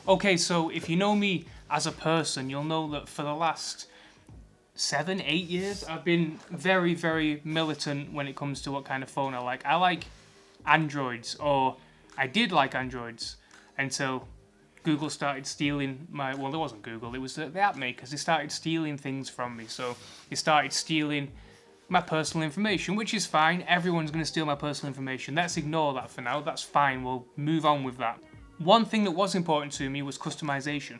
Okay, so if you know me as a person, you'll know that for the last 7, 8 years, I've been very, very militant when it comes to what kind of phone I like. I like Androids, or I did like Androids until Google started stealing my... Well, it wasn't Google, it was the app makers. They started stealing things from me. So they started stealing my personal information, which is fine. Everyone's going to steal my personal information. Let's ignore that for now. That's fine. We'll move on with that. One thing that was important to me was customization.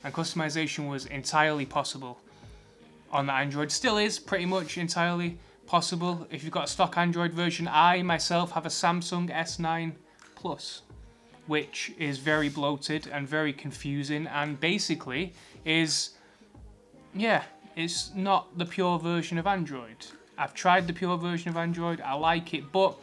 And customization was entirely possible on the Android. Still is pretty much entirely possible. If you've got a stock Android version, I myself have a Samsung S9 Plus, which is very bloated and very confusing, and basically is, yeah, it's not the pure version of Android. I've tried the pure version of Android, I like it, but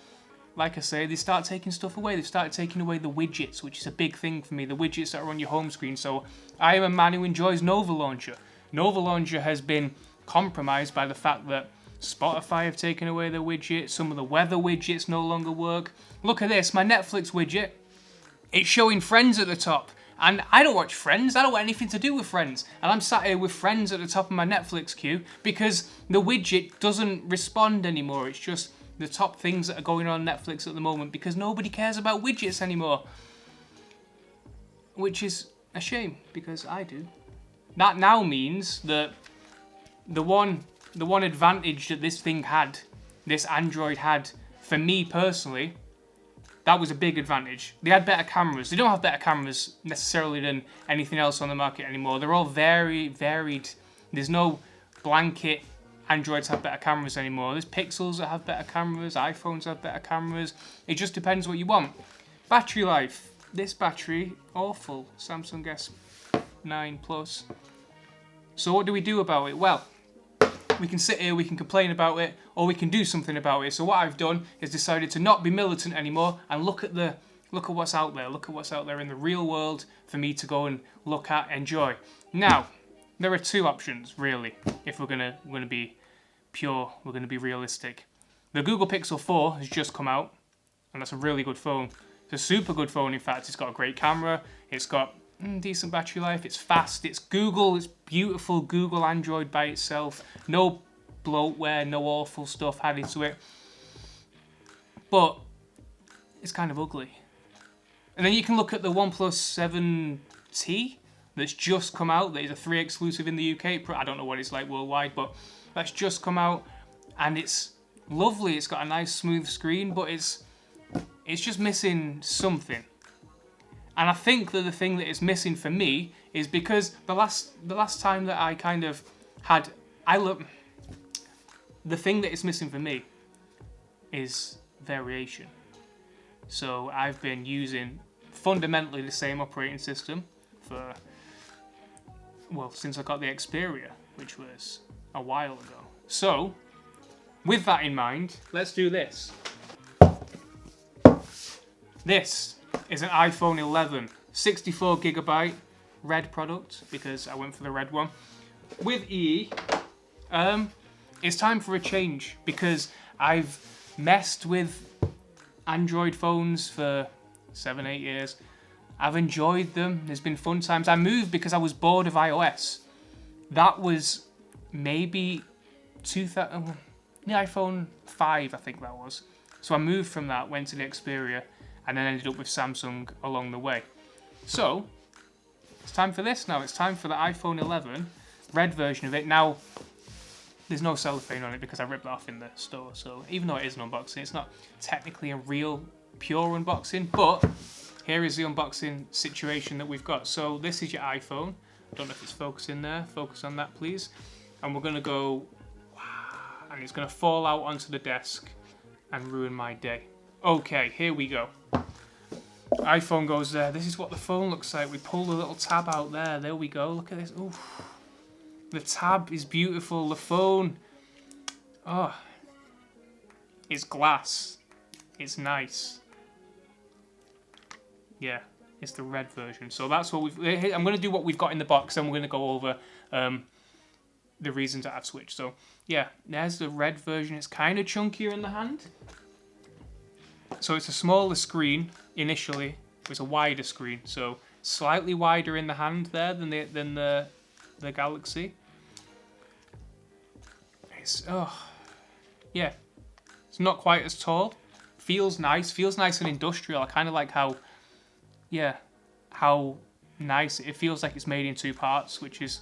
like I say, they start taking stuff away. They've started taking away the widgets, which is a big thing for me, the widgets that are on your home screen. So I am a man who enjoys Nova Launcher. Nova Launcher has been compromised by the fact that Spotify have taken away the widget, some of the weather widgets no longer work. Look at this, my Netflix widget, it's showing Friends at the top. And I don't watch Friends, I don't want anything to do with Friends. And I'm sat here with Friends at the top of my Netflix queue because the widget doesn't respond anymore. It's just the top things that are going on Netflix at the moment because nobody cares about widgets anymore. Which is a shame, because I do. That now means that the one advantage that this thing had, this Android had, for me personally, that was a big advantage. They had better cameras. They don't have better cameras necessarily than anything else on the market anymore. They're all very varied. There's no blanket Androids have better cameras anymore. There's Pixels that have better cameras, iPhones have better cameras. It just depends what you want. Battery life. This battery, awful. Samsung S9 Plus. So what do we do about it? Well, we can sit here, we can complain about it, or we can do something about it. So what I've done is decided to not be militant anymore and look at what's out there. Look at what's out there in the real world for me to go and look at, enjoy. Now, there are two options really. If we're gonna be pure, we're gonna be realistic. The Google Pixel 4 has just come out, and that's a really good phone. It's a super good phone. In fact, it's got a great camera. It's got decent battery life. It's fast. It's Google. It's beautiful Google Android by itself. No bloatware, no awful stuff added to it. But it's kind of ugly. And then you can look at the OnePlus 7T that's just come out. That is a 3 exclusive in the UK. I don't know what it's like worldwide, but that's just come out, and it's lovely. It's got a nice smooth screen, but it's just missing something. And I think that the thing that is missing for me is because the last time that I kind of had, the thing that is missing for me is variation. So I've been using fundamentally the same operating system for, well, since I got the Xperia, which was a while ago. So, with that in mind, let's do this. This is an iPhone 11, 64GB red product, because I went for the red one. With EE, it's time for a change, because I've messed with Android phones for 7, 8 years. I've enjoyed them. There's been fun times. I moved because I was bored of iOS. That was maybe the iPhone 5, I think that was. So I moved from that, went to the Xperia, and then ended up with Samsung along the way. So, it's time for this now. It's time for the iPhone 11, red version of it. Now, there's no cellophane on it because I ripped it off in the store. So, even though it is an unboxing, it's not technically a real, pure unboxing. But, here is the unboxing situation that we've got. So, this is your iPhone. I don't know if it's focusing there. Focus on that, please. And we're going to go, and it's going to fall out onto the desk and ruin my day. Okay, here we go. iPhone goes there. This is what the phone looks like. We pull the little tab out there. There we go. Look at this. Ooh. The tab is beautiful. The phone, oh, it's glass. It's nice. Yeah, it's the red version. So that's what I'm going to do what we've got in the box, and we're going to go over the reasons that I've switched. So yeah, there's the red version. It's kind of chunkier in the hand. So it's a smaller screen initially It's a wider screen, so slightly wider in the hand there than the Galaxy. It's yeah, it's not quite as tall. Feels nice and industrial. I kind of like how nice it feels. Like it's made in 2 parts, which is,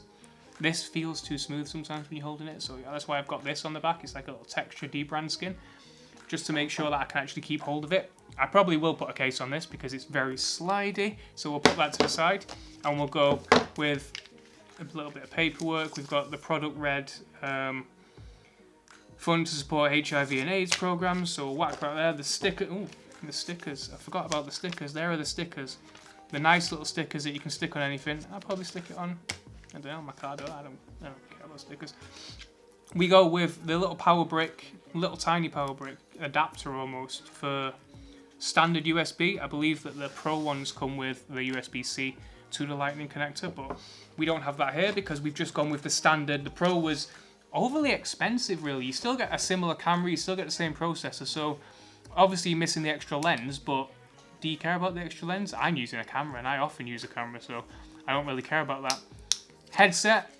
this feels too smooth sometimes when you're holding it. So yeah, that's why I've got this on the back. It's like a little texture debrand skin, just to make sure that I can actually keep hold of it. I probably will put a case on this because it's very slidey. So we'll put that to the side, and we'll go with a little bit of paperwork. We've got the product read. Fund to support HIV and AIDS programs, so we'll whack right there. The sticker, the stickers. I forgot about the stickers. There are the stickers. The nice little stickers that you can stick on anything. I'll probably stick it on, I don't know, my car. I don't care about stickers. We go with the little power brick, little tiny power brick adapter almost for standard USB. I believe that the Pro ones come with the USB-C to the Lightning connector, but we don't have that here because we've just gone with the standard. The Pro was overly expensive, really. You still get a similar camera, you still get the same processor, so obviously you're missing the extra lens, but do you care about the extra lens? I'm using a camera, and I often use a camera, so I don't really care about that. Headset,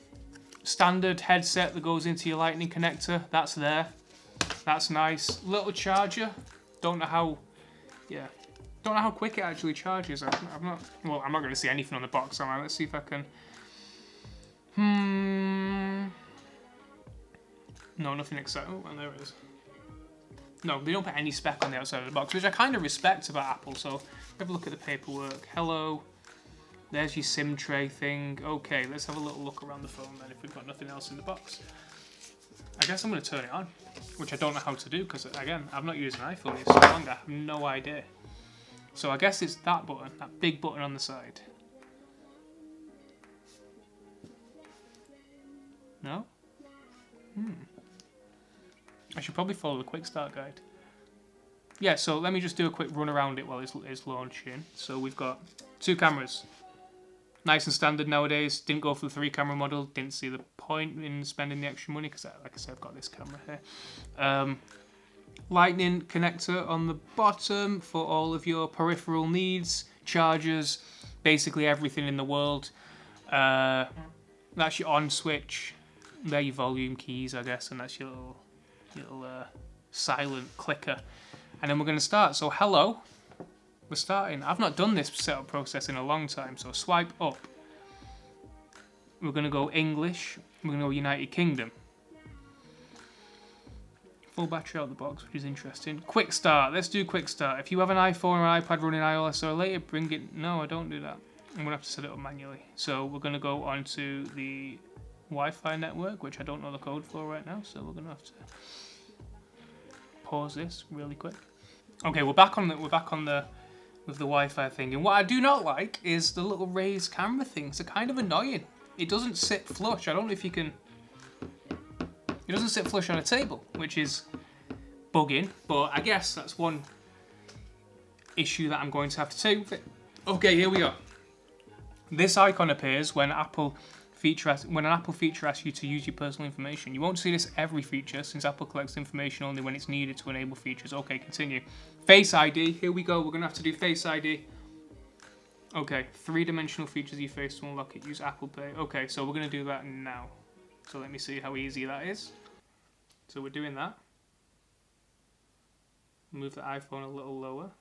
standard headset that goes into your Lightning connector, that's there. That's nice. Little charger, don't know how quick it actually charges. I'm not going to see anything on the box, am I? Let's see if I can. No, nothing exciting. Oh, and there it is. No, they don't put any spec on the outside of the box, which I kind of respect about Apple. So, have a look at the paperwork. Hello. There's your SIM tray thing. Okay, let's have a little look around the phone then if we've got nothing else in the box. I guess I'm going to turn it on, which I don't know how to do because, again, I've not used an iPhone in so long. I have no idea. So I guess it's that button, that big button on the side. No? I should probably follow the quick start guide. Yeah, so let me just do a quick run around it while it's launching. So we've got 2 cameras. Nice and standard nowadays. Didn't go for the 3-camera model. Didn't see the point in spending the extra money because, like I said, I've got this camera here. Lightning connector on the bottom for all of your peripheral needs. Chargers, basically everything in the world. That's your on switch. They're your volume keys, I guess, and that's your little silent clicker. And then we're going to start. So hello, we're starting. I've not done this setup process in a long time, so swipe up. We're going to go English. We're going to go United Kingdom. Full battery out of the box, which is interesting. Quick start. Let's do quick start. If you have an iPhone or iPad running iOS or later, bring it. No, I don't do that. I'm going to have to set it up manually. So we're going to go onto the Wi-Fi network, which I don't know the code for right now, so we're going to have to pause this really quick. Okay, we're back on the with the Wi-Fi thing, and what I do not like is the little raised camera things. They're kind of annoying. It doesn't sit flush. I don't know if you can. It doesn't sit flush on a table, which is bugging, but I guess that's one issue that I'm going to have to take with it. Okay, here we go. This icon appears when an Apple feature asks you to use your personal information. You won't see this every feature since Apple collects information only when it's needed to enable features. Okay, continue. Face ID, here we go. We're going to have to do Face ID. Okay, 3-dimensional features of your face to unlock it. Use Apple Pay. Okay, so we're going to do that now. So let me see how easy that is. So we're doing that. Move the iPhone a little lower.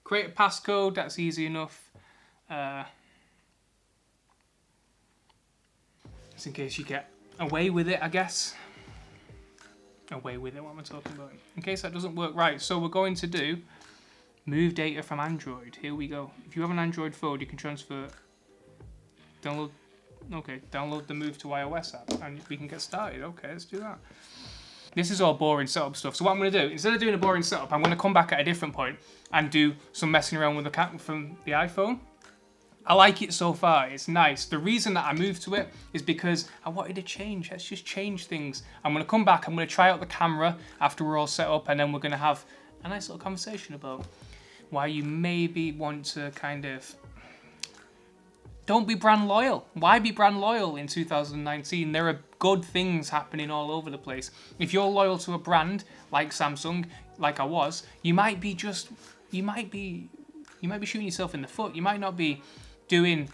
Create a passcode, that's easy enough. Just in case you get away with it, I guess. Away with it, what am I talking about? In case that doesn't work right. So we're going to do move data from Android. Here we go. If you have an Android phone, you can transfer, download the move to iOS app and we can get started. Okay, let's do that. This is all boring setup stuff. So what I'm going to do, instead of doing a boring setup, I'm going to come back at a different point and do some messing around with the camera from the iPhone. I like it so far, it's nice. The reason that I moved to it is because I wanted to change. Let's just change things. I'm going to come back, I'm going to try out the camera after we're all set up, and then we're going to have a nice little conversation about why you maybe want to kind of... Don't be brand loyal. Why be brand loyal in 2019? There are good things happening all over the place. If you're loyal to a brand like Samsung, like I was, you might be shooting yourself in the foot. You might not be doing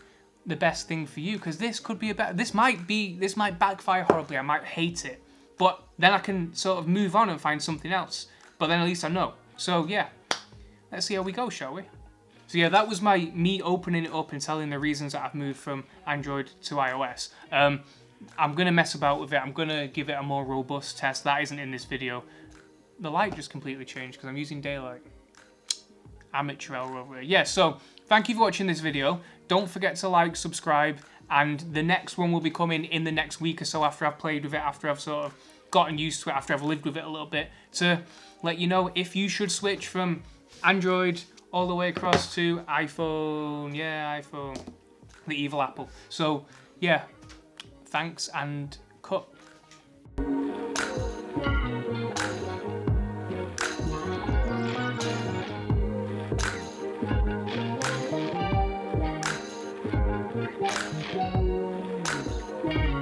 the best thing for you, because this could be this might backfire horribly. I might hate it, but then I can sort of move on and find something else. But then at least I know. So yeah, let's see how we go, shall we? So yeah, that was me opening it up and telling the reasons that I've moved from Android to iOS. I'm going to mess about with it. I'm going to give it a more robust test. That isn't in this video. The light just completely changed because I'm using daylight. Amateur hour over there. Yeah, so thank you for watching this video. Don't forget to like, subscribe, and the next one will be coming in the next week or so after I've played with it, after I've sort of gotten used to it, after I've lived with it a little bit, to let you know if you should switch from Android all the way across to iPhone. Yeah, iPhone. The evil Apple. So, yeah. Thanks and cut.